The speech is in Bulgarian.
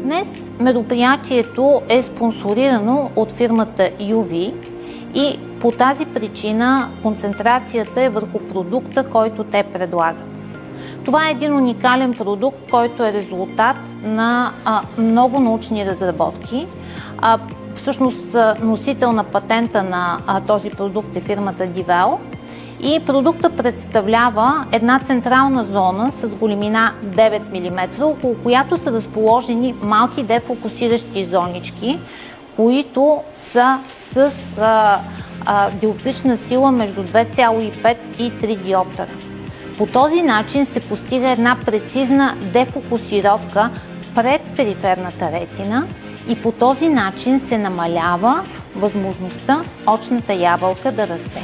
Днес мероприятието е спонсорирано от фирмата UV и по тази причина концентрацията е върху продукта, който те предлагат. Това е един уникален продукт, който е резултат на много научни разработки. Всъщност носител на патента на този продукт е фирмата Divell. И продукта представлява една централна зона с големина 9 мм, около която са разположени малки дефокусиращи зонички, които са с диоптрична сила между 2,5 и 3 диоптъра. По този начин се постига една прецизна дефокусировка пред периферната ретина и по този начин се намалява възможността очната ябълка да расте.